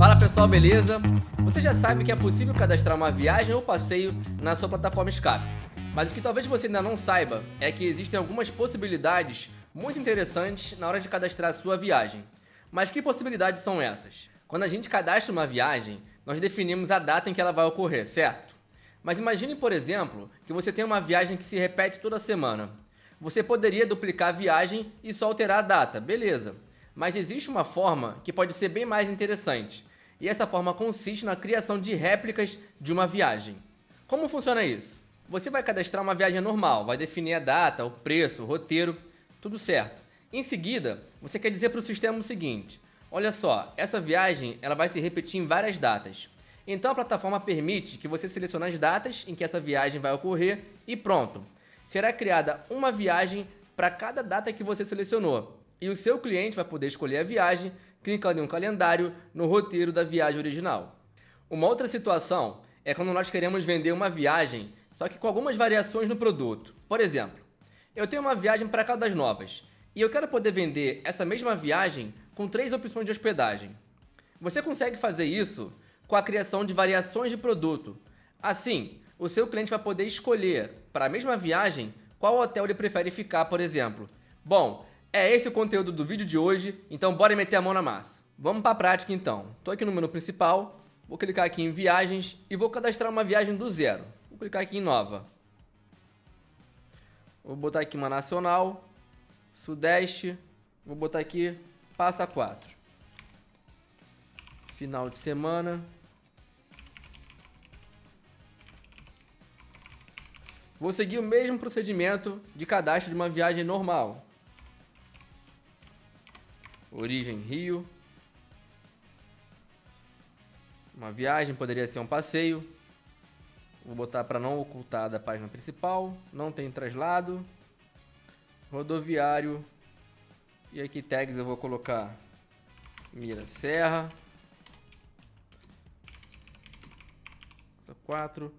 Fala pessoal, beleza? Você já sabe que é possível cadastrar uma viagem ou passeio na sua plataforma Escape. Mas o que talvez você ainda não saiba é que existem algumas possibilidades muito interessantes na hora de cadastrar a sua viagem. Mas que possibilidades são essas? Quando a gente cadastra uma viagem, nós definimos a data em que ela vai ocorrer, certo? Mas imagine, por exemplo, que você tem uma viagem que se repete toda semana. Você poderia duplicar a viagem e só alterar a data, beleza. Mas existe uma forma que pode ser bem mais interessante. E essa forma consiste na criação de réplicas de uma viagem. Como funciona isso? Você vai cadastrar uma viagem normal, vai definir a data, o preço, o roteiro, tudo certo. Em seguida, você quer dizer para o sistema o seguinte: olha só, essa viagem ela vai se repetir em várias datas. Então a plataforma permite que você selecione as datas em que essa viagem vai ocorrer e pronto. Será criada uma viagem para cada data que você selecionou. E o seu cliente vai poder escolher a viagem clicando em um calendário no roteiro da viagem original. Uma outra situação é quando nós queremos vender uma viagem, só que com algumas variações no produto. Por exemplo, eu tenho uma viagem para Caldas Novas e eu quero poder vender essa mesma viagem com 3 opções de hospedagem. Você consegue fazer isso com a criação de variações de produto. Assim, o seu cliente vai poder escolher para a mesma viagem qual hotel ele prefere ficar, por exemplo. Bom, é esse o conteúdo do vídeo de hoje, então bora meter a mão na massa. Vamos para a prática então. Estou aqui no menu principal, vou clicar aqui em viagens e vou cadastrar uma viagem do zero. Vou clicar aqui em nova. Vou botar aqui uma nacional, sudeste, vou botar aqui Passa Quatro. Final de semana. Vou seguir o mesmo procedimento de cadastro de uma viagem normal. Origem Rio. Uma viagem, poderia ser um passeio. Vou botar para não ocultar da página principal. Não tem traslado. Rodoviário. E aqui tags eu vou colocar Mira Serra. 4.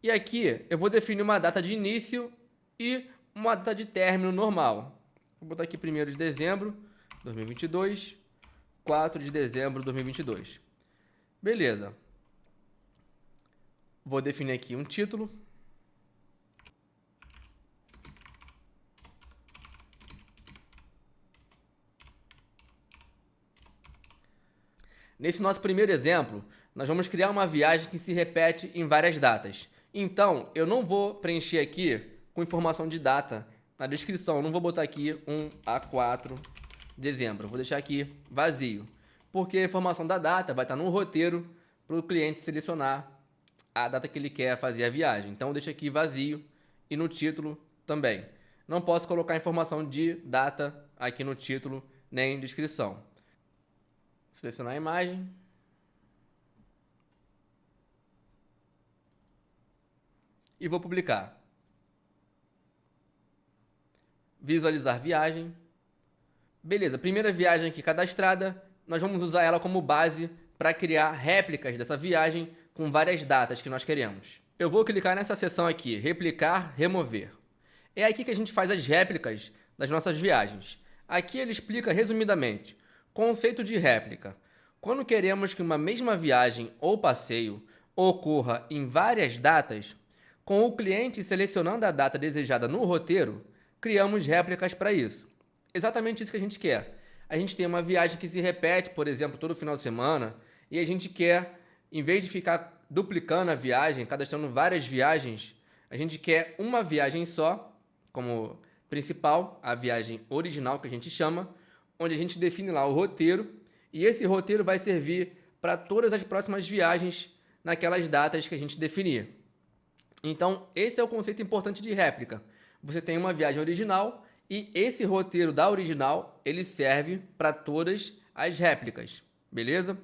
E aqui eu vou definir uma data de início e uma data de término normal. Vou botar aqui 1º de dezembro 2022, 4 de dezembro de 2022. Beleza. Vou definir aqui um título. Nesse nosso primeiro exemplo, nós vamos criar uma viagem que se repete em várias datas. Então, eu não vou preencher aqui com informação de data na descrição. Eu não vou botar aqui 1 a 4 de dezembro. Eu vou deixar aqui vazio. Porque a informação da data vai estar no roteiro para o cliente selecionar a data que ele quer fazer a viagem. Então, eu deixo aqui vazio e no título também. Não posso colocar informação de data aqui no título nem descrição. Selecionar a imagem. E vou publicar. Visualizar viagem. Beleza, primeira viagem aqui cadastrada. Nós vamos usar ela como base para criar réplicas dessa viagem com várias datas que nós queremos. Eu vou clicar nessa seção aqui, replicar, remover. É aqui que a gente faz as réplicas das nossas viagens. Aqui ele explica resumidamente. Conceito de réplica. Quando queremos que uma mesma viagem ou passeio ocorra em várias datas, com o cliente selecionando a data desejada no roteiro, criamos réplicas para isso. Exatamente isso que a gente quer. A gente tem uma viagem que se repete, por exemplo, todo final de semana, e a gente quer, em vez de ficar duplicando a viagem, cadastrando várias viagens, a gente quer uma viagem só, como principal, a viagem original que a gente chama, onde a gente define lá o roteiro, e esse roteiro vai servir para todas as próximas viagens naquelas datas que a gente definir. Então, esse é o conceito importante de réplica. Você tem uma viagem original e esse roteiro da original, ele serve para todas as réplicas, beleza?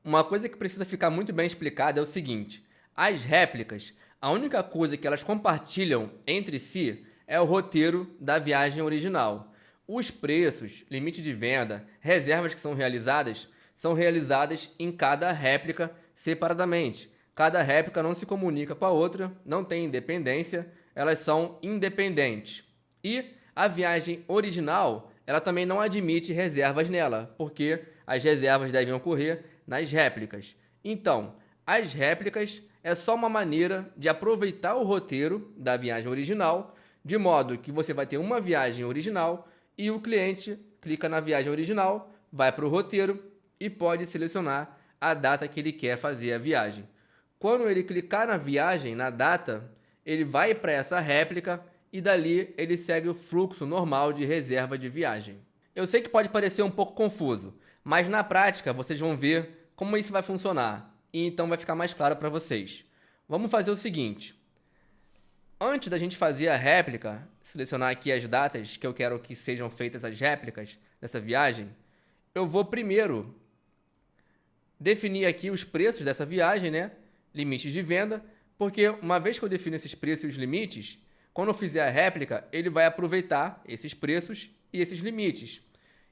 Uma coisa que precisa ficar muito bem explicada é o seguinte: as réplicas, a única coisa que elas compartilham entre si é o roteiro da viagem original. Os preços, limite de venda, reservas que são realizadas em cada réplica separadamente. Cada réplica não se comunica com a outra, não tem independência, elas são independentes. E a viagem original, ela também não admite reservas nela, porque as reservas devem ocorrer nas réplicas. Então, as réplicas é só uma maneira de aproveitar o roteiro da viagem original, de modo que você vai ter uma viagem original e o cliente clica na viagem original, vai para o roteiro e pode selecionar a data que ele quer fazer a viagem. Quando ele clicar na viagem, na data, ele vai para essa réplica e dali ele segue o fluxo normal de reserva de viagem. Eu sei que pode parecer um pouco confuso, mas na prática vocês vão ver como isso vai funcionar e então vai ficar mais claro para vocês. Vamos fazer o seguinte: antes da gente fazer a réplica, selecionar aqui as datas que eu quero que sejam feitas as réplicas dessa viagem, eu vou primeiro definir aqui os preços dessa viagem, né? Limites de venda, porque uma vez que eu defino esses preços e os limites, quando eu fizer a réplica, ele vai aproveitar esses preços e esses limites.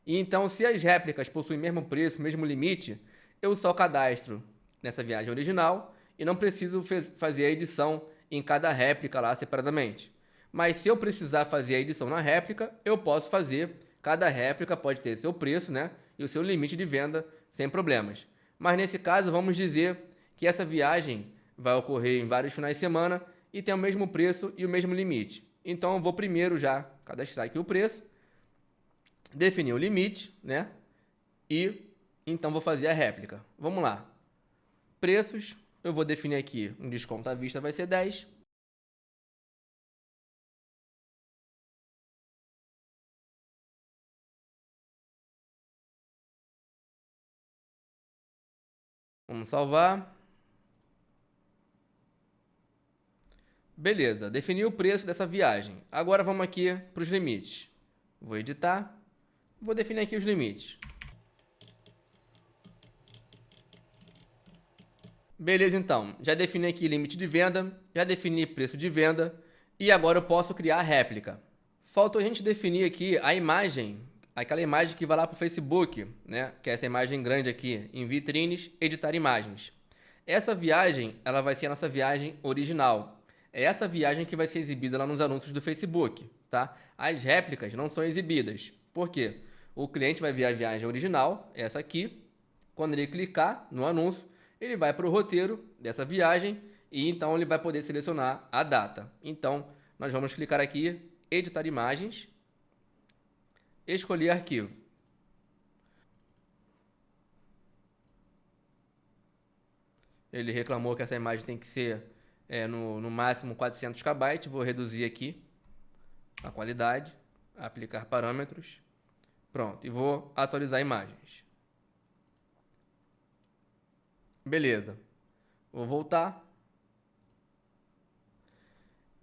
E então, se as réplicas possuem o mesmo preço, mesmo limite, eu só cadastro nessa viagem original e não preciso fazer a edição em cada réplica lá separadamente. Mas se eu precisar fazer a edição na réplica, eu posso fazer. Cada réplica pode ter seu preço, né, e o seu limite de venda sem problemas. Mas nesse caso, vamos dizer que essa viagem vai ocorrer em vários finais de semana e tem o mesmo preço e o mesmo limite. Então eu vou primeiro já cadastrar aqui o preço, definir o limite, né, e então vou fazer a réplica. Vamos lá. Preços, eu vou definir aqui um desconto à vista, vai ser 10. Vamos salvar. Beleza, defini o preço dessa viagem. Agora vamos aqui para os limites. Vou editar. Vou definir aqui os limites. Beleza, então. Já defini aqui limite de venda, já defini preço de venda e agora eu posso criar a réplica. Falta a gente definir aqui a imagem, aquela imagem que vai lá para o Facebook, né? Que é essa imagem grande aqui, em vitrines, editar imagens. Essa viagem, ela vai ser a nossa viagem original. É essa viagem que vai ser exibida lá nos anúncios do Facebook, tá? As réplicas não são exibidas. Por quê? O cliente vai ver a viagem original, essa aqui. Quando ele clicar no anúncio, ele vai para o roteiro dessa viagem e então ele vai poder selecionar a data. Então, nós vamos clicar aqui, editar imagens, escolher arquivo. Ele reclamou que essa imagem tem que ser no máximo 400 KB, vou reduzir aqui a qualidade, aplicar parâmetros, pronto, e vou atualizar imagens. Beleza, vou voltar.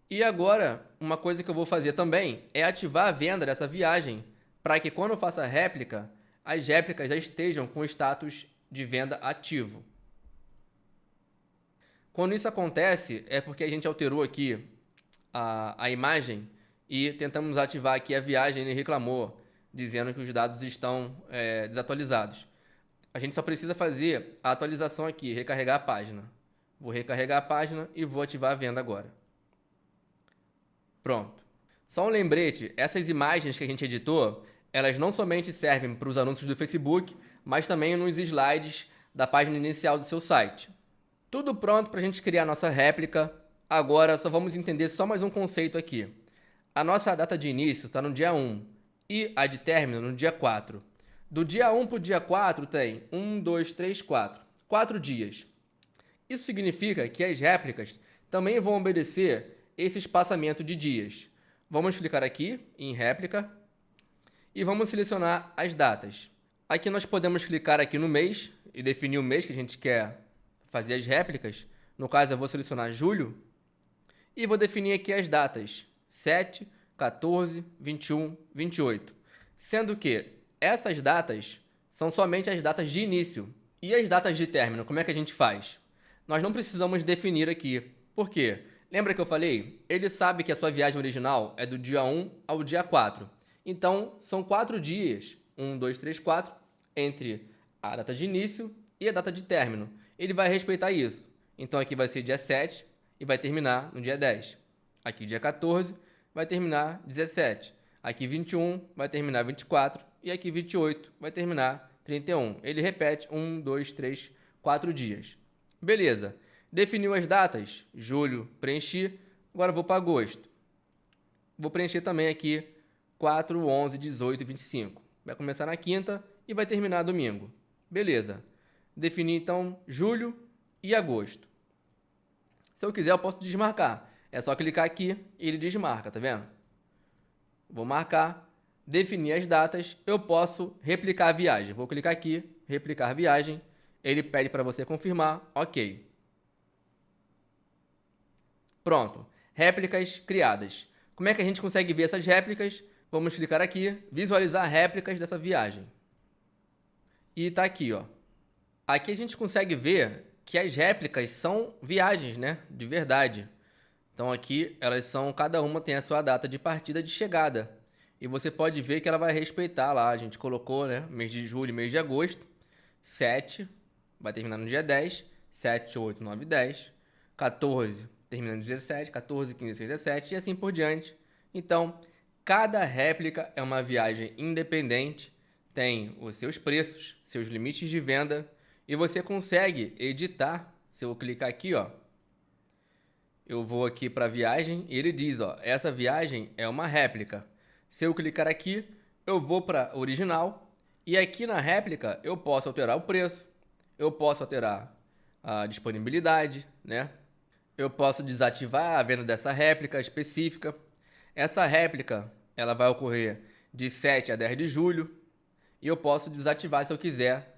E agora, uma coisa que eu vou fazer também é ativar a venda dessa viagem para que quando eu faça a réplica, as réplicas já estejam com o status de venda ativo. Quando isso acontece, é porque a gente alterou aqui a imagem e tentamos ativar aqui a viagem e ele reclamou, dizendo que os dados estão desatualizados. A gente só precisa fazer a atualização aqui, recarregar a página. Vou recarregar a página e vou ativar a venda agora. Pronto. Só um lembrete, essas imagens que a gente editou, elas não somente servem para os anúncios do Facebook, mas também nos slides da página inicial do seu site. Tudo pronto para a gente criar a nossa réplica. Agora só vamos entender só mais um conceito aqui. A nossa data de início está no dia 1 e a de término no dia 4. Do dia 1 para o dia 4 tem 1, 2, 3, 4. 4 dias. Isso significa que as réplicas também vão obedecer esse espaçamento de dias. Vamos clicar aqui em réplica e vamos selecionar as datas. Aqui nós podemos clicar aqui no mês e definir o mês que a gente quer fazer as réplicas. No caso, eu vou selecionar julho e vou definir aqui as datas 7, 14, 21, 28. Sendo que essas datas são somente as datas de início. E as datas de término, como é que a gente faz? Nós não precisamos definir aqui. Por quê? Lembra que eu falei? Ele sabe que a sua viagem original é do dia 1 ao dia 4. Então, são 4 dias, 1, 2, 3, 4, entre a data de início e a data de término. Ele vai respeitar isso. Então, aqui vai ser dia 7 e vai terminar no dia 10. Aqui, dia 14, vai terminar 17. Aqui, 21, vai terminar 24. E aqui, 28, vai terminar 31. Ele repete 1, 2, 3, 4 dias. Beleza. Definiu as datas. Julho, preenchi. Agora vou para agosto. Vou preencher também aqui 4, 11, 18 e 25. Vai começar na quinta e vai terminar domingo. Beleza. Defini então julho e agosto. Se eu quiser eu posso desmarcar. É só clicar aqui e ele desmarca, tá vendo? Vou marcar, definir as datas, eu posso replicar a viagem. Vou clicar aqui, replicar viagem. Ele pede para você confirmar, ok. Pronto, réplicas criadas. Como é que a gente consegue ver essas réplicas? Vamos clicar aqui, visualizar réplicas dessa viagem. E tá aqui, ó. Aqui a gente consegue ver que as réplicas são viagens, né? De verdade. Então aqui elas são, cada uma tem a sua data de partida e de chegada. E você pode ver que ela vai respeitar lá, a gente colocou, né? Mês de julho, mês de agosto. 7, vai terminar no dia 10. 7, 8, 9, 10. 14, termina no 17. 14, 15, 16, 17 e assim por diante. Então, cada réplica é uma viagem independente, tem os seus preços, seus limites de venda e você consegue editar. Se eu clicar aqui, ó, eu vou aqui para viagem e ele diz, ó, essa viagem é uma réplica. Se eu clicar aqui, eu vou para original e aqui na réplica eu posso alterar o preço, eu posso alterar a disponibilidade, né? Eu posso desativar a venda dessa réplica específica. Essa réplica ela vai ocorrer de 7 a 10 de julho e eu posso desativar se eu quiser.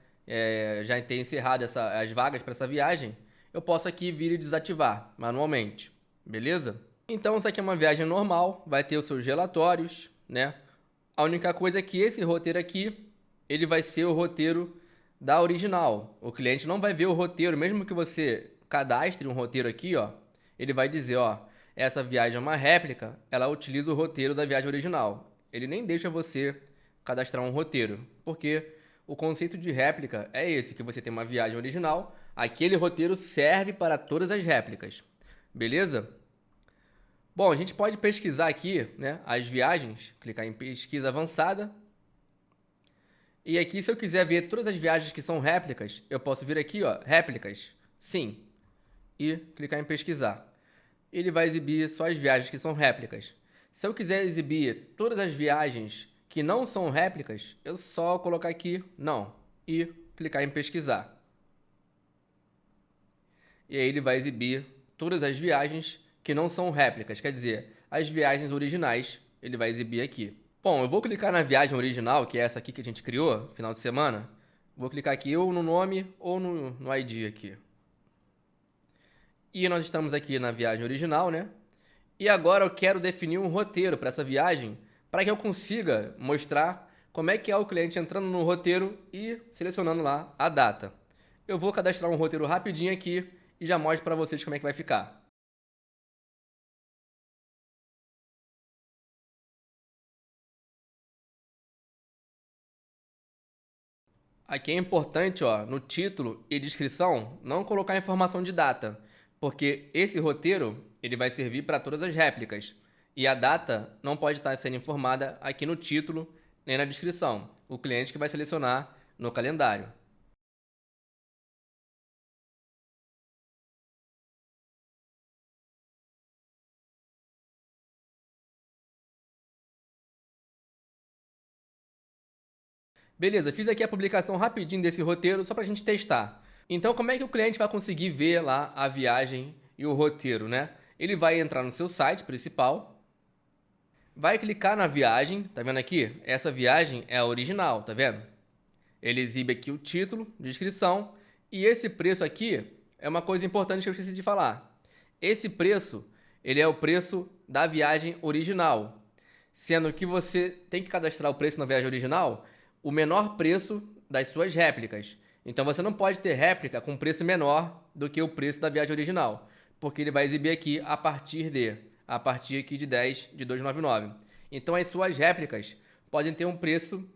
Já ter encerrado as vagas para essa viagem, eu posso aqui vir e desativar manualmente, beleza? Então isso aqui é uma viagem normal, vai ter os seus relatórios, né? A única coisa é que esse roteiro aqui, ele vai ser o roteiro da original. O cliente não vai ver o roteiro, mesmo que você cadastre um roteiro aqui, ó, ele vai dizer, ó, essa viagem é uma réplica, ela utiliza o roteiro da viagem original. Ele nem deixa você cadastrar um roteiro, porque o conceito de réplica é esse, que você tem uma viagem original, aquele roteiro serve para todas as réplicas, beleza? Bom, a gente pode pesquisar aqui, né, as viagens, clicar em pesquisa avançada, e aqui se eu quiser ver todas as viagens que são réplicas, eu posso vir aqui, ó, réplicas, sim, e clicar em pesquisar. Ele vai exibir só as viagens que são réplicas. Se eu quiser exibir todas as viagens que não são réplicas, eu só colocar aqui não e clicar em pesquisar. E aí ele vai exibir todas as viagens que não são réplicas, quer dizer, as viagens originais ele vai exibir aqui. Bom, eu vou clicar na viagem original, que é essa aqui que a gente criou, final de semana. Vou clicar aqui ou no nome ou no ID aqui. E nós estamos aqui na viagem original, né? E agora eu quero definir um roteiro para essa viagem, para que eu consiga mostrar como é que é o cliente entrando no roteiro e selecionando lá a data. Eu vou cadastrar um roteiro rapidinho aqui e já mostro para vocês como é que vai ficar. Aqui é importante, ó, no título e descrição, não colocar informação de data, porque esse roteiro ele vai servir para todas as réplicas. E a data não pode estar sendo informada aqui no título nem na descrição. O cliente que vai selecionar no calendário. Beleza, fiz aqui a publicação rapidinho desse roteiro só para a gente testar. Então, como é que o cliente vai conseguir ver lá a viagem e o roteiro, né? Ele vai entrar no seu site principal, vai clicar na viagem, tá vendo aqui? Essa viagem é a original, tá vendo? Ele exibe aqui o título, descrição, e esse preço aqui é uma coisa importante que eu esqueci de falar. Esse preço, ele é o preço da viagem original, sendo que você tem que cadastrar o preço na viagem original, o menor preço das suas réplicas. Então você não pode ter réplica com preço menor do que o preço da viagem original, porque ele vai exibir aqui a partir aqui de 10 de 299. Então as suas réplicas podem ter um preço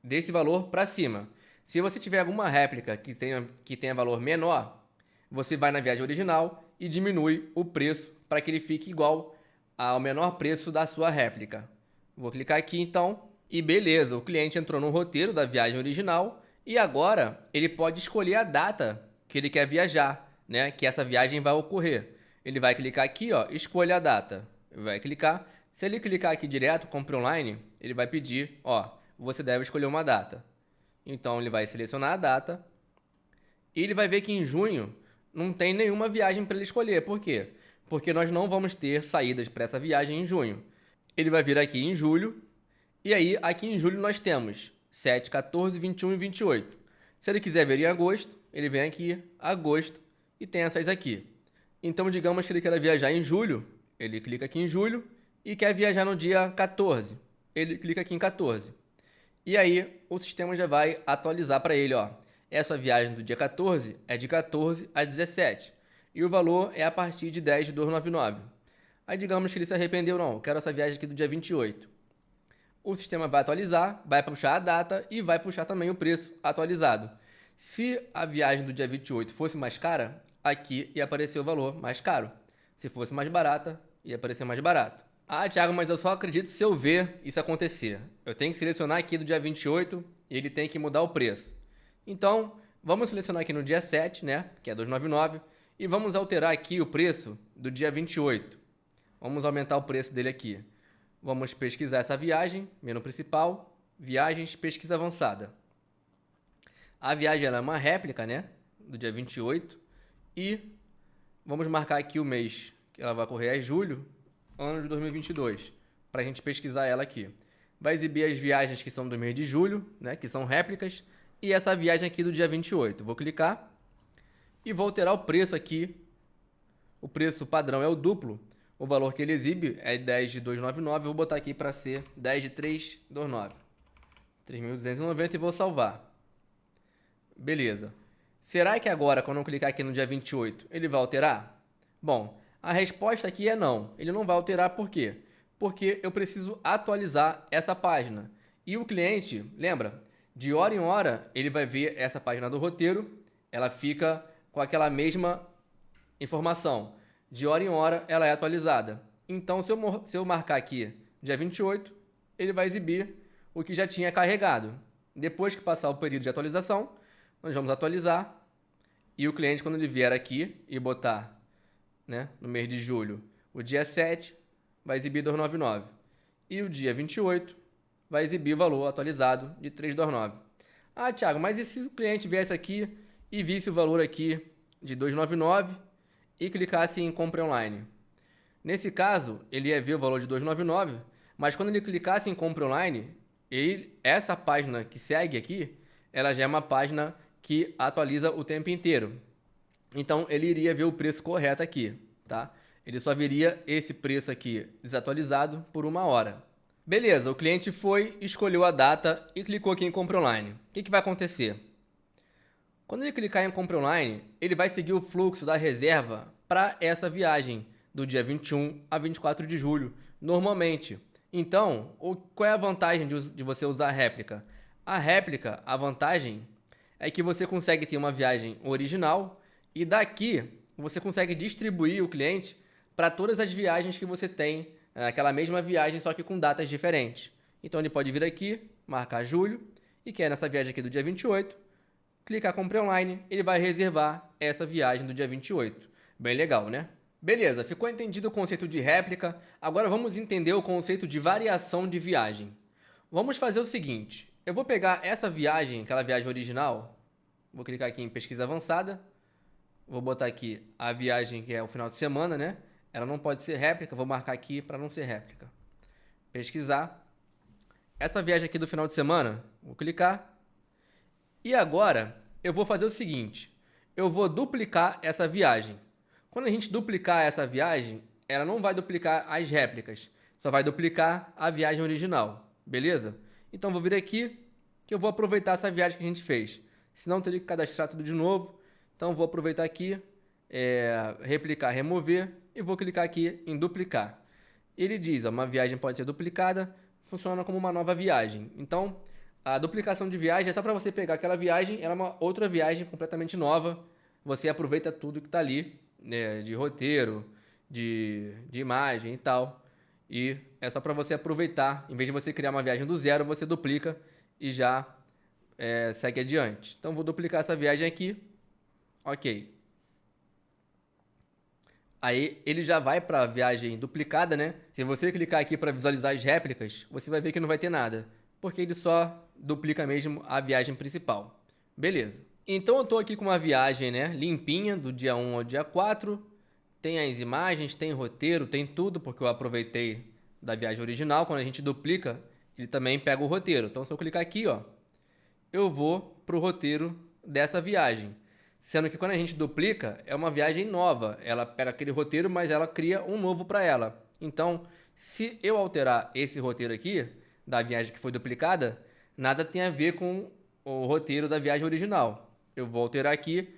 desse valor para cima. Se você tiver alguma réplica que tenha valor menor, você vai na viagem original e diminui o preço para que ele fique igual ao menor preço da sua réplica. Vou clicar aqui então e beleza, o cliente entrou no roteiro da viagem original E agora ele pode escolher a data que ele quer viajar, né? Que essa viagem vai ocorrer. Ele vai clicar aqui, ó, escolha a data. Vai clicar. Se ele clicar aqui direto, compre online, ele vai pedir, ó, você deve escolher uma data. Então ele vai selecionar a data e ele vai ver que em junho não tem nenhuma viagem para ele escolher. Por quê? Porque nós não vamos ter saídas para essa viagem em junho. Ele vai vir aqui em julho e aí aqui em julho nós temos 7, 14, 21 e 28. Se ele quiser ver em agosto, ele vem aqui, agosto, e tem essas aqui. Então digamos que ele quer viajar em julho, ele clica aqui em julho e quer viajar no dia 14. Ele clica aqui em 14. E aí o sistema já vai atualizar para ele, ó. Essa viagem do dia 14 é de 14 a 17. E o valor é a partir de 10 de 299. Aí digamos que ele se arrependeu, não, eu quero essa viagem aqui do dia 28. O sistema vai atualizar, vai puxar a data e vai puxar também o preço atualizado. Se a viagem do dia 28 fosse mais cara, aqui ia aparecer o valor mais caro. Se fosse mais barata, ia aparecer mais barato. Ah, Thiago, mas eu só acredito se eu ver isso acontecer. Eu tenho que selecionar aqui do dia 28 e ele tem que mudar o preço. Então, vamos selecionar aqui no dia 7, né, que é 299, e vamos alterar aqui o preço do dia 28. Vamos aumentar o preço dele aqui. Vamos pesquisar essa viagem, menu principal, viagens, pesquisa avançada. A viagem ela é uma réplica, né, do dia 28, e vamos marcar aqui o mês, que ela vai ocorrer é julho, ano de 2022, para a gente pesquisar ela aqui. Vai exibir as viagens que são do mês de julho, né, que são réplicas, e essa viagem aqui do dia 28. Vou clicar e vou alterar o preço aqui. O preço padrão é o duplo. O valor que ele exibe é 10 de 299. Eu vou botar aqui para ser 10 de 329. 3.290 e vou salvar. Beleza. Será que agora, quando eu clicar aqui no dia 28, ele vai alterar? Bom, a resposta aqui é não. Ele não vai alterar por quê? Porque eu preciso atualizar essa página. E o cliente, lembra? De hora em hora, ele vai ver essa página do roteiro, ela fica com aquela mesma informação. De hora em hora, ela é atualizada. Então, se eu marcar aqui dia 28, ele vai exibir o que já tinha carregado. Depois que passar o período de atualização, nós vamos atualizar. E o cliente, quando ele vier aqui e botar, né, no mês de julho, o dia 7, vai exibir 299. E o dia 28 vai exibir o valor atualizado de 329. Ah, Thiago, mas e se o cliente viesse aqui e visse o valor aqui de 299 e clicasse em compra online? Nesse caso, ele ia ver o valor de 299, mas quando ele clicasse em compra online, essa página que segue aqui, ela já é uma página que atualiza o tempo inteiro. Então, ele iria ver o preço correto aqui, tá? Ele só veria esse preço aqui desatualizado por 1 hora. Beleza, o cliente foi, escolheu a data e clicou aqui em compra online. O que vai acontecer? Quando ele clicar em compra online, ele vai seguir o fluxo da reserva para essa viagem do dia 21 a 24 de julho, normalmente. Então, qual é a vantagem de você usar a réplica? A réplica, a vantagem é que você consegue ter uma viagem original e daqui você consegue distribuir o cliente para todas as viagens que você tem, aquela mesma viagem, só que com datas diferentes. Então ele pode vir aqui, marcar julho, e quer nessa viagem aqui do dia 28, clicar compre online, ele vai reservar essa viagem do dia 28. Bem legal, né? Beleza, ficou entendido o conceito de réplica, agora vamos entender o conceito de variação de viagem. Vamos fazer o seguinte, eu vou pegar essa viagem, aquela viagem original, vou clicar aqui em pesquisa avançada, vou botar aqui a viagem que é o final de semana, né? Ela não pode ser réplica, vou marcar aqui para não ser réplica. Pesquisar. Essa viagem aqui do final de semana, vou clicar. E agora, eu vou fazer o seguinte. Eu vou duplicar essa viagem. Quando a gente duplicar essa viagem, ela não vai duplicar as réplicas. Só vai duplicar a viagem original. Beleza? Então, vou vir aqui, que eu vou aproveitar essa viagem que a gente fez. Senão, teria que cadastrar tudo de novo. Então, vou aproveitar aqui, replicar, remover. E vou clicar aqui em duplicar. Ele diz, ó, uma viagem pode ser duplicada, funciona como uma nova viagem. Então, a duplicação de viagem é só para você pegar aquela viagem, ela é uma outra viagem completamente nova. Você aproveita tudo que está ali, né, de roteiro, de imagem e tal. E é só para você aproveitar. Em vez de você criar uma viagem do zero, você duplica e já segue adiante. Então, vou duplicar essa viagem aqui. Ok. Aí, ele já vai para a viagem duplicada, né? Se você clicar aqui para visualizar as réplicas, você vai ver que não vai ter nada, porque ele só duplica mesmo a viagem principal. Beleza. Então, eu estou aqui com uma viagem, né, limpinha, do dia 1 ao dia 4. Tem as imagens, tem roteiro, tem tudo, porque eu aproveitei da viagem original. Quando a gente duplica, ele também pega o roteiro. Então, se eu clicar aqui, ó, eu vou para o roteiro dessa viagem. Sendo que quando a gente duplica, é uma viagem nova. Ela pega aquele roteiro, mas ela cria um novo para ela. Então, se eu alterar esse roteiro aqui, da viagem que foi duplicada, nada tem a ver com o roteiro da viagem original. Eu vou alterar aqui,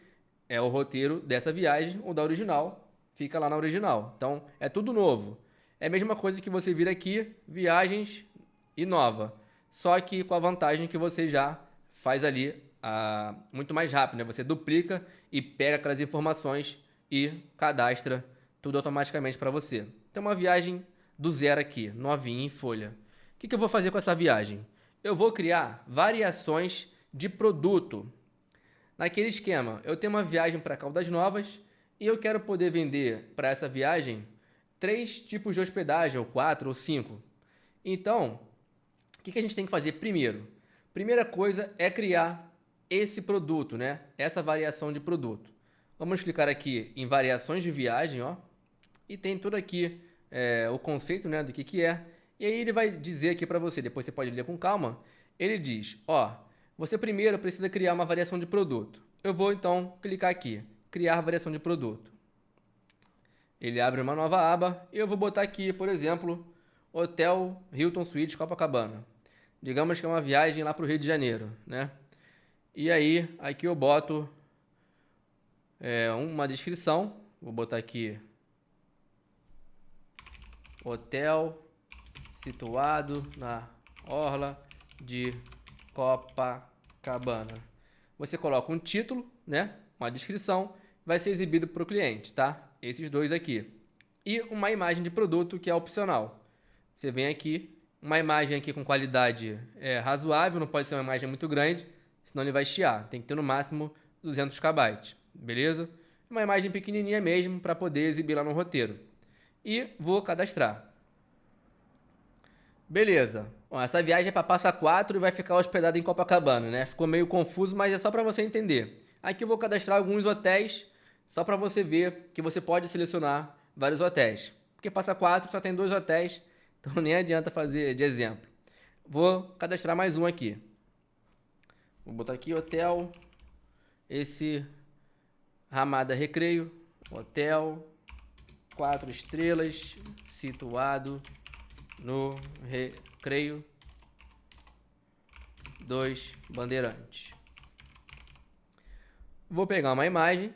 é o roteiro dessa viagem, ou da original, fica lá na original. Então, é tudo novo. É a mesma coisa que você vir aqui, viagens e nova. Só que com a vantagem que você já faz ali muito mais rápido, né? Você duplica e pega aquelas informações e cadastra tudo automaticamente para você. Então, uma viagem do zero aqui, novinha em folha. O que eu vou fazer com essa viagem? Eu vou criar variações de produto. Naquele esquema, eu tenho uma viagem para Caldas Novas e eu quero poder vender para essa viagem 3 tipos de hospedagem, ou 4 ou 5. Então, o que a gente tem que fazer primeiro? Primeira coisa é criar esse produto, né? Essa variação de produto. Vamos clicar aqui em variações de viagem, ó, e tem tudo aqui o conceito, né, do que é. E aí ele vai dizer aqui para você, depois você pode ler com calma. Ele diz, ó, você primeiro precisa criar uma variação de produto. Eu vou então clicar aqui, criar variação de produto. Ele abre uma nova aba e eu vou botar aqui, por exemplo, Hotel Hilton Suites Copacabana. Digamos que é uma viagem lá para o Rio de Janeiro, né? E aí, aqui eu boto uma descrição. Vou botar aqui hotel situado na orla de Copacabana. Você coloca um título, né? Uma descrição, vai ser exibido para o cliente, tá? Esses dois aqui. E uma imagem de produto que é opcional. Você vem aqui, uma imagem aqui com qualidade razoável, não pode ser uma imagem muito grande, senão ele vai chiar. Tem que ter no máximo 200 KB, beleza? Uma imagem pequenininha mesmo para poder exibir lá no roteiro. E vou cadastrar. Beleza. Bom, essa viagem é para Passa Quatro e vai ficar hospedada em Copacabana, né? Ficou meio confuso, mas é só para você entender. Aqui eu vou cadastrar alguns hotéis, só para você ver que você pode selecionar vários hotéis. Porque Passa Quatro só tem 2 hotéis, então nem adianta fazer de exemplo. Vou cadastrar mais um aqui. Vou botar aqui hotel, esse Ramada Recreio, hotel 4 estrelas, situado no Recreio 2 Bandeirantes. Vou pegar uma imagem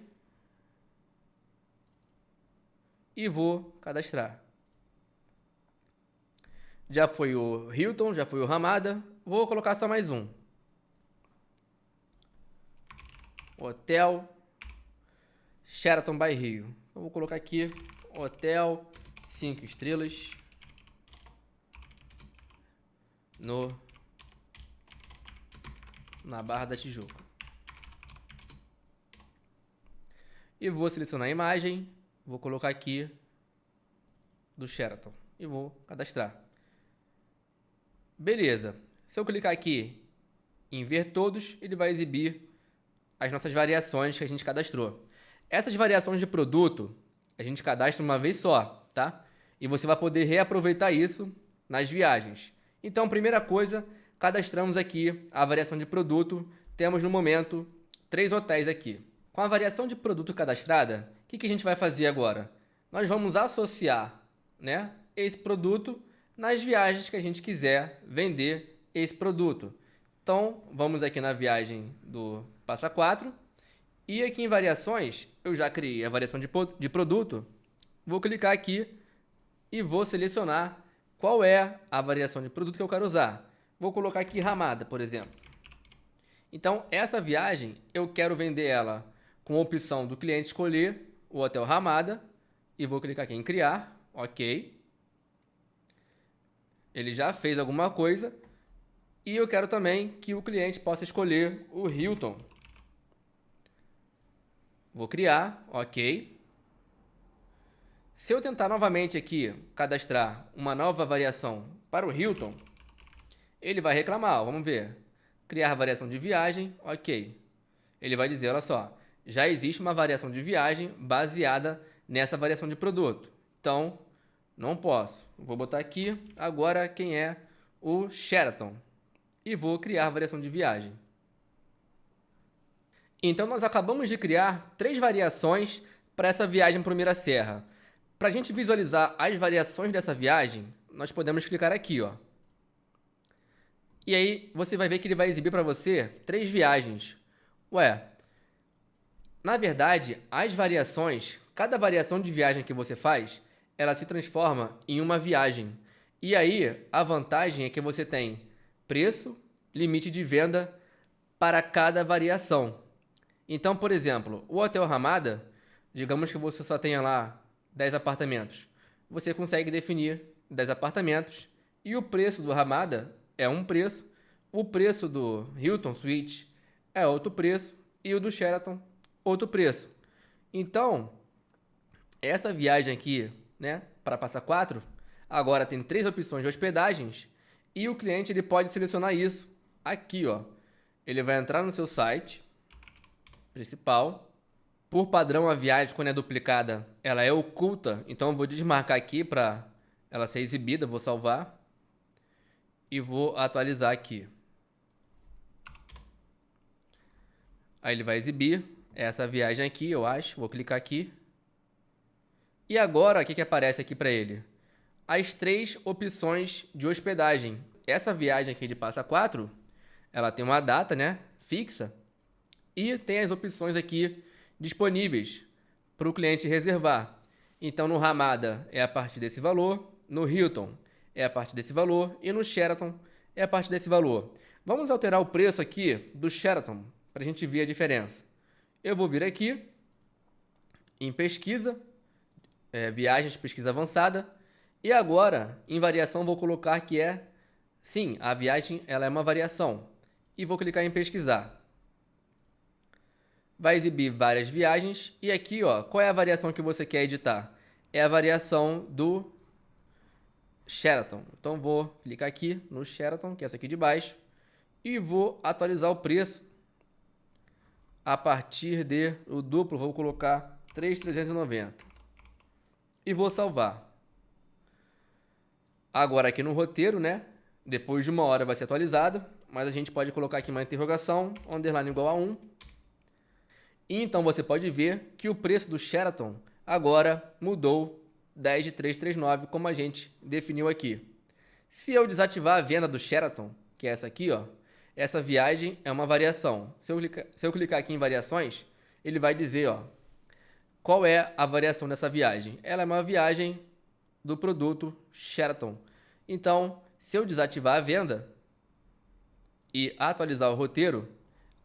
e vou cadastrar. Já foi o Hilton, já foi o Ramada, vou colocar só mais um. Hotel Sheraton by Rio. Eu vou colocar aqui hotel 5 estrelas na Barra da Tijuca. E vou selecionar a imagem, vou colocar aqui do Sheraton e vou cadastrar. Beleza. Se eu clicar aqui em ver todos, ele vai exibir as nossas variações que a gente cadastrou. Essas variações de produto, a gente cadastra uma vez só, tá? E você vai poder reaproveitar isso nas viagens. Então, primeira coisa, cadastramos aqui a variação de produto. Temos no momento 3 hotéis aqui. Com a variação de produto cadastrada, o que a gente vai fazer agora? Nós vamos associar, né, esse produto nas viagens que a gente quiser vender esse produto. Então, vamos aqui na viagem do Passa Quatro. E aqui em variações, eu já criei a variação de produto. Vou clicar aqui e vou selecionar qual é a variação de produto que eu quero usar. Vou colocar aqui Ramada, por exemplo. Então, essa viagem, eu quero vender ela com a opção do cliente escolher o Hotel Ramada. E vou clicar aqui em criar. Ok. Ele já fez alguma coisa. E eu quero também que o cliente possa escolher o Hilton. Vou criar, ok. Se eu tentar novamente aqui cadastrar uma nova variação para o Hilton, ele vai reclamar, ó, vamos ver. Criar variação de viagem, ok. Ele vai dizer, olha só, já existe uma variação de viagem baseada nessa variação de produto. Então, não posso. Vou botar aqui agora quem é o Sheraton. E vou criar variação de viagem. Então, nós acabamos de criar 3 variações para essa viagem para o Miraserra. Para a gente visualizar as variações dessa viagem, nós podemos clicar aqui, ó. E aí, você vai ver que ele vai exibir para você 3 viagens. Ué, na verdade, as variações, cada variação de viagem que você faz, ela se transforma em uma viagem. E aí, a vantagem é que você tem preço, limite de venda para cada variação. Então, por exemplo, o Hotel Ramada, digamos que você só tenha lá 10 apartamentos. Você consegue definir 10 apartamentos e o preço do Ramada é um preço, o preço do Hilton Suite é outro preço e o do Sheraton outro preço. Então, essa viagem aqui, né, para Passa Quatro, agora tem 3 opções de hospedagens e o cliente ele pode selecionar isso aqui, ó. Ele vai entrar no seu site principal. Por padrão, a viagem, quando é duplicada, ela é oculta. Então, eu vou desmarcar aqui para ela ser exibida. Vou salvar. E vou atualizar aqui. Aí ele vai exibir essa viagem aqui, eu acho. Vou clicar aqui. E agora, o que aparece aqui para ele? As 3 opções de hospedagem. Essa viagem aqui de Passa Quatro, ela tem uma data, né, fixa. E tem as opções aqui disponíveis para o cliente reservar. Então, no Ramada é a partir desse valor, no Hilton é a partir desse valor e no Sheraton é a partir desse valor. Vamos alterar o preço aqui do Sheraton para a gente ver a diferença. Eu vou vir aqui em pesquisa, viagens, pesquisa avançada, e agora em variação vou colocar que sim, a viagem ela é uma variação e vou clicar em pesquisar. Vai exibir várias viagens e aqui, ó, qual é a variação que você quer editar? É a variação do Sheraton. Então vou clicar aqui no Sheraton, que é essa aqui de baixo, e vou atualizar o preço a partir de o duplo, vou colocar 3.390 e vou salvar. Agora aqui no roteiro, né? Depois de 1 hora vai ser atualizado, mas a gente pode colocar aqui uma interrogação, underline igual a 1. E então você pode ver que o preço do Sheraton agora mudou 10 de 339, como a gente definiu aqui. Se eu desativar a venda do Sheraton, que é essa aqui, ó, essa viagem é uma variação. Se eu clicar aqui em variações, ele vai dizer, ó, qual é a variação dessa viagem. Ela é uma viagem do produto Sheraton. Então, se eu desativar a venda e atualizar o roteiro,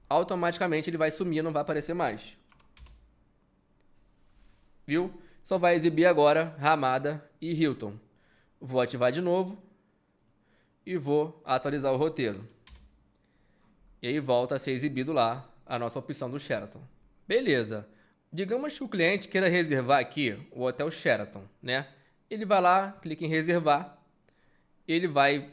automaticamente ele vai sumir, não vai aparecer mais. Viu? Só vai exibir agora Ramada e Hilton. Vou ativar de novo e vou atualizar o roteiro. E aí volta a ser exibido lá a nossa opção do Sheraton. Beleza. Digamos que o cliente queira reservar aqui o Hotel Sheraton, né? Ele vai lá, clica em reservar. Ele vai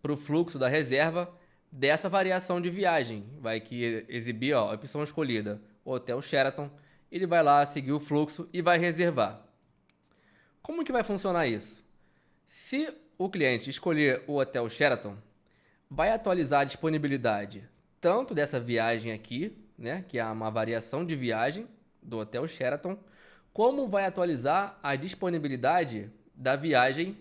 para o fluxo da reserva dessa variação de viagem. Vai aqui exibir, ó, a opção escolhida, Hotel Sheraton. Ele vai lá seguir o fluxo e vai reservar. Como que vai funcionar isso? Se o cliente escolher o Hotel Sheraton, vai atualizar a disponibilidade tanto dessa viagem aqui, né, que é uma variação de viagem do Hotel Sheraton, como vai atualizar a disponibilidade da viagem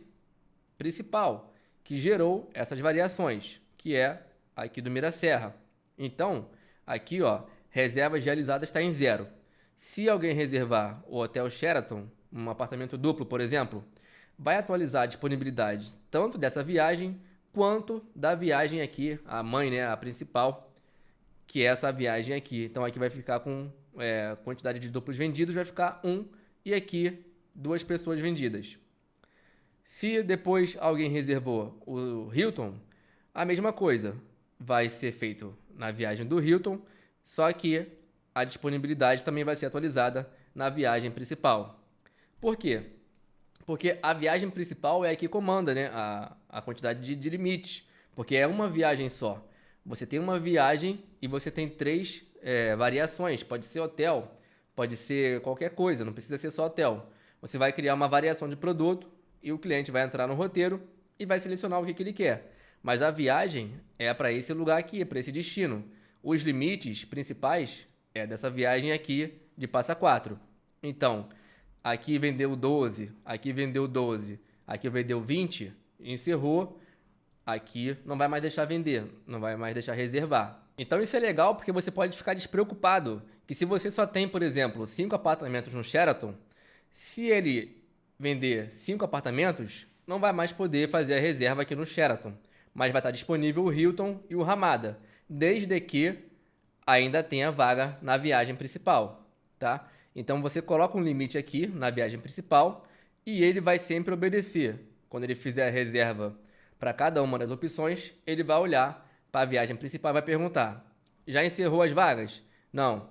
principal, que gerou essas variações, que é aqui do Miraserra. Então, aqui, ó, reservas realizadas está em 0. Se alguém reservar o Hotel Sheraton, um apartamento duplo, por exemplo, vai atualizar a disponibilidade tanto dessa viagem quanto da viagem aqui, a mãe, né, a principal, que é essa viagem aqui. Então aqui vai ficar com quantidade de duplos vendidos, vai ficar 1 e aqui 2 pessoas vendidas. Se depois alguém reservou o Hilton, A mesma coisa vai ser feito na viagem do Hilton, só que a disponibilidade também vai ser atualizada na viagem principal. Por quê? Porque a viagem principal é a que comanda, né, a quantidade de limites, porque é uma viagem só. Você tem uma viagem e você tem três variações, pode ser hotel, pode ser qualquer coisa, não precisa ser só hotel. Você vai criar uma variação de produto e o cliente vai entrar no roteiro e vai selecionar o que ele quer. Mas a viagem é para esse lugar aqui, para esse destino. Os limites principais é dessa viagem aqui de Passa Quatro. Então, aqui vendeu 12, aqui vendeu 12, aqui vendeu 20, encerrou, aqui não vai mais deixar vender, não vai mais deixar reservar. Então isso é legal porque você pode ficar despreocupado, que se você só tem, por exemplo, 5 apartamentos no Sheraton, se ele vender 5 apartamentos, não vai mais poder fazer a reserva aqui no Sheraton, mas vai estar disponível o Hilton e o Ramada, desde que ainda tenha vaga na viagem principal, tá? Então você coloca um limite aqui na viagem principal e ele vai sempre obedecer. Quando ele fizer a reserva para cada uma das opções, ele vai olhar para a viagem principal e vai perguntar: já encerrou as vagas? Não.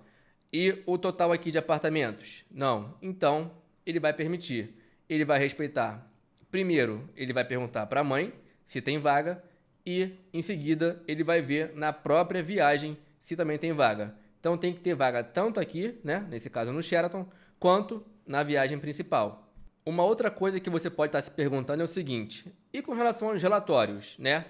E o total aqui de apartamentos? Não. Então, ele vai permitir. Ele vai respeitar. Primeiro, ele vai perguntar para a mãe se tem vaga e, em seguida, ele vai ver na própria viagem se também tem vaga. Então tem que ter vaga tanto aqui, né, nesse caso no Sheraton, quanto na viagem principal. Uma outra coisa que você pode estar se perguntando é o seguinte: e com relação aos relatórios, né?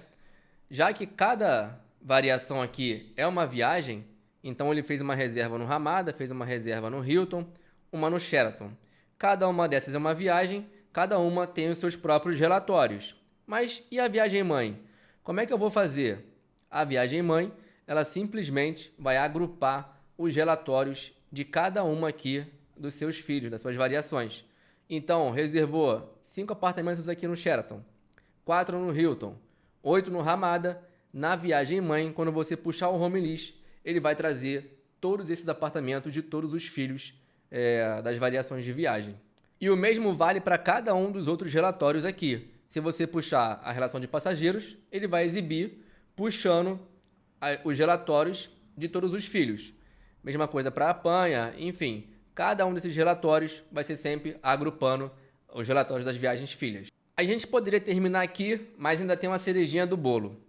Já que cada variação aqui é uma viagem, então ele fez uma reserva no Ramada, fez uma reserva no Hilton, uma no Sheraton. Cada uma dessas é uma viagem, cada uma tem os seus próprios relatórios. Mas e a viagem mãe? Como é que eu vou fazer? A viagem mãe, ela simplesmente vai agrupar os relatórios de cada uma aqui dos seus filhos, das suas variações. Então, reservou 5 apartamentos aqui no Sheraton, 4 no Hilton, 8 no Ramada. Na viagem mãe, quando você puxar o home list, ele vai trazer todos esses apartamentos de todos os filhos das variações de viagem. E o mesmo vale para cada um dos outros relatórios aqui. Se você puxar a relação de passageiros, ele vai exibir puxando os relatórios de todos os filhos. Mesma coisa para a apanha, enfim. Cada um desses relatórios vai ser sempre agrupando os relatórios das viagens filhas. A gente poderia terminar aqui, mas ainda tem uma cerejinha do bolo.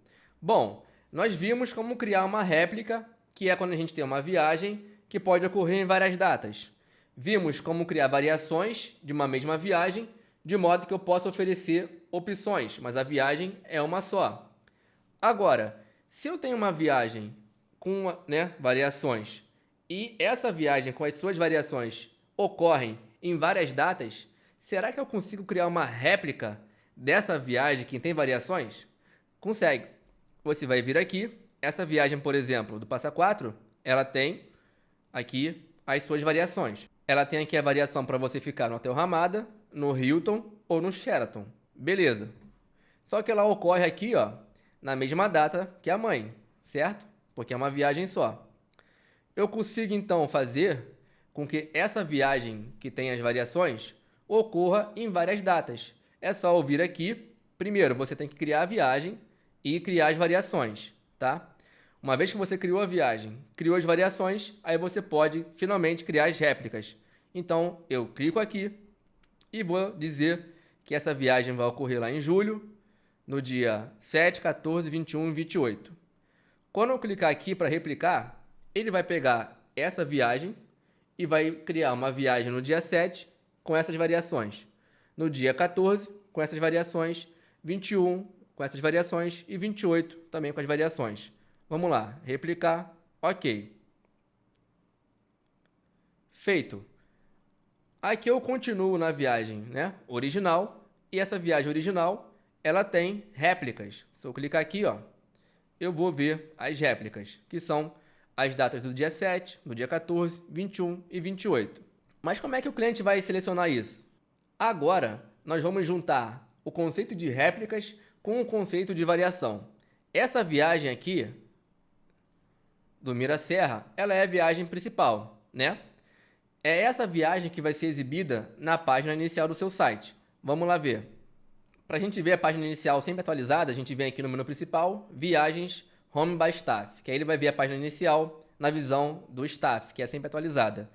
Bom, nós vimos como criar uma réplica, que é quando a gente tem uma viagem que pode ocorrer em várias datas. Vimos como criar variações de uma mesma viagem, de modo que eu possa oferecer opções, mas a viagem é uma só. Agora, se eu tenho uma viagem com variações e essa viagem com as suas variações ocorrem em várias datas, será que eu consigo criar uma réplica dessa viagem que tem variações? Consegue. Você vai vir aqui, essa viagem, por exemplo, do Passa Quatro, ela tem aqui as suas variações. Ela tem aqui a variação para você ficar no Hotel Ramada, no Hilton ou no Sheraton. Beleza. Só que ela ocorre aqui, ó, na mesma data que a mãe, certo? Porque é uma viagem só. Eu consigo, então, fazer com que essa viagem que tem as variações ocorra em várias datas. É só eu vir aqui. Primeiro, você tem que criar a viagem e criar as variações, tá? Uma vez que você criou a viagem, criou as variações, aí você pode finalmente criar as réplicas. Então, eu clico aqui e vou dizer que essa viagem vai ocorrer lá em julho, no dia 7, 14, 21 e 28. Quando eu clicar aqui para replicar, ele vai pegar essa viagem e vai criar uma viagem no dia 7 com essas variações. No dia 14, com essas variações, 21 com essas variações e 28 também com as variações. Vamos lá, replicar, ok. Feito. Aqui eu continuo na viagem, né, original, e essa viagem original, ela tem réplicas. Se eu clicar aqui, ó, eu vou ver as réplicas, que são as datas do dia 7, do dia 14, 21 e 28. Mas como é que o cliente vai selecionar isso? Agora, nós vamos juntar o conceito de réplicas com o conceito de variação. Essa viagem aqui, do Mira Serra, ela é a viagem principal, né? É essa viagem que vai ser exibida na página inicial do seu site. Vamos lá ver. Para a gente ver a página inicial sempre atualizada, a gente vem aqui no menu principal, Viagens, Home by Staff, que aí ele vai ver a página inicial na visão do staff, que é sempre atualizada.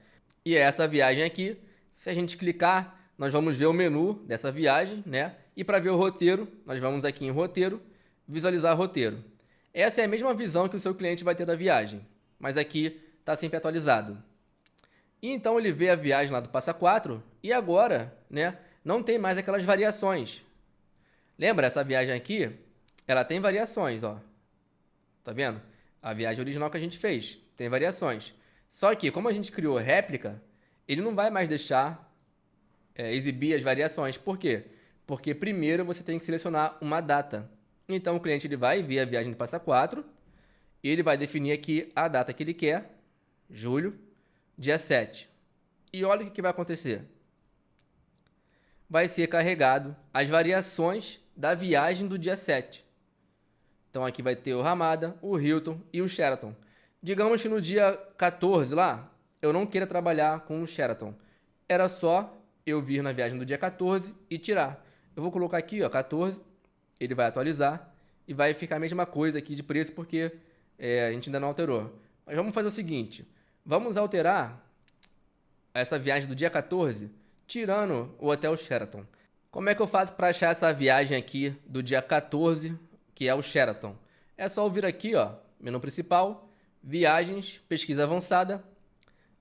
E é essa viagem aqui, se a gente clicar, nós vamos ver o menu dessa viagem, né? E para ver o roteiro, nós vamos aqui em Roteiro, visualizar roteiro. Essa é a mesma visão que o seu cliente vai ter da viagem, mas aqui está sempre atualizado. E então ele vê a viagem lá do Passa 4 e agora, né, não tem mais aquelas variações. Lembra essa viagem aqui? Ela tem variações, ó. Tá vendo? A viagem original que a gente fez tem variações. Só que, como a gente criou réplica, ele não vai mais deixar exibir as variações. Por quê? Porque primeiro você tem que selecionar uma data. Então o cliente ele vai ver a viagem do Passa 4 e ele vai definir aqui a data que ele quer, julho, dia 7. E olha o que vai acontecer. Vai ser carregado as variações da viagem do dia 7. Então aqui vai ter o Ramada, o Hilton e o Sheraton. Digamos que no dia 14 lá, eu não queira trabalhar com o Sheraton. Era só eu vir na viagem do dia 14 e tirar. Eu vou colocar aqui, ó, 14, ele vai atualizar e vai ficar a mesma coisa aqui de preço porque a gente ainda não alterou. Mas vamos fazer o seguinte, vamos alterar essa viagem do dia 14, tirando o Hotel Sheraton. Como é que eu faço para achar essa viagem aqui do dia 14, que é o Sheraton? É só eu vir aqui, ó, menu principal, Viagens, Pesquisa Avançada.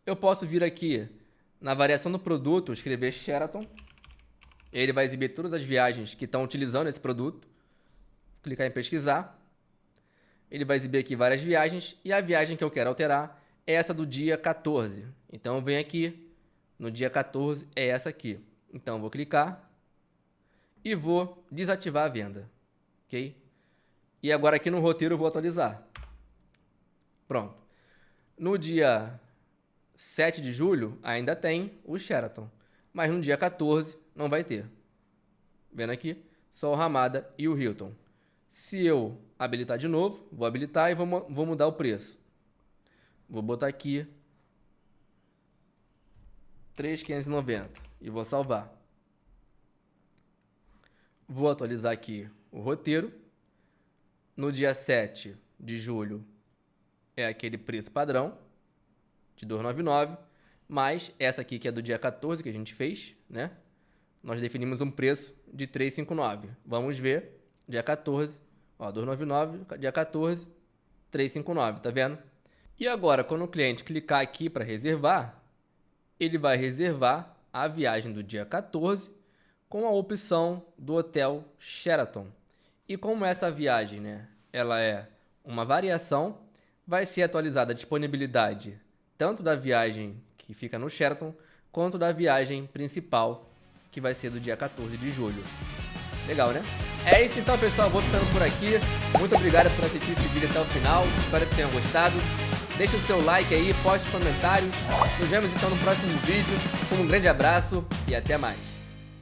Eu posso vir aqui na variação do produto, escrever Sheraton. Ele vai exibir todas as viagens que estão utilizando esse produto. Clicar em pesquisar. Ele vai exibir aqui várias viagens e a viagem que eu quero alterar é essa do dia 14. Então eu venho aqui, no dia 14 é essa aqui. Então eu vou clicar e vou desativar a venda. Ok? E agora aqui no roteiro eu vou atualizar. Pronto. No dia 7 de julho ainda tem o Sheraton, mas no dia 14 não vai ter. Vendo aqui, só o Ramada e o Hilton. Se eu habilitar de novo, vou habilitar e vou mudar o preço. Vou botar aqui 3.590 e vou salvar. Vou atualizar aqui o roteiro. No dia 7 de julho é aquele preço padrão de 299, mas essa aqui que é do dia 14 que a gente fez, né? Nós definimos um preço de 359. Vamos ver, dia 14, ó, 299, dia 14, 359, tá vendo? E agora, quando o cliente clicar aqui para reservar, ele vai reservar a viagem do dia 14 com a opção do Hotel Sheraton. E como essa viagem, né, ela é uma variação, vai ser atualizada a disponibilidade tanto da viagem que fica no Sheraton, quanto da viagem principal, que vai ser do dia 14 de julho. Legal, né? É isso então, pessoal. Vou ficando por aqui. Muito obrigado por assistir esse vídeo até o final. Espero que tenham gostado. Deixe o seu like aí, poste os comentários. Nos vemos então no próximo vídeo. Um grande abraço e até mais.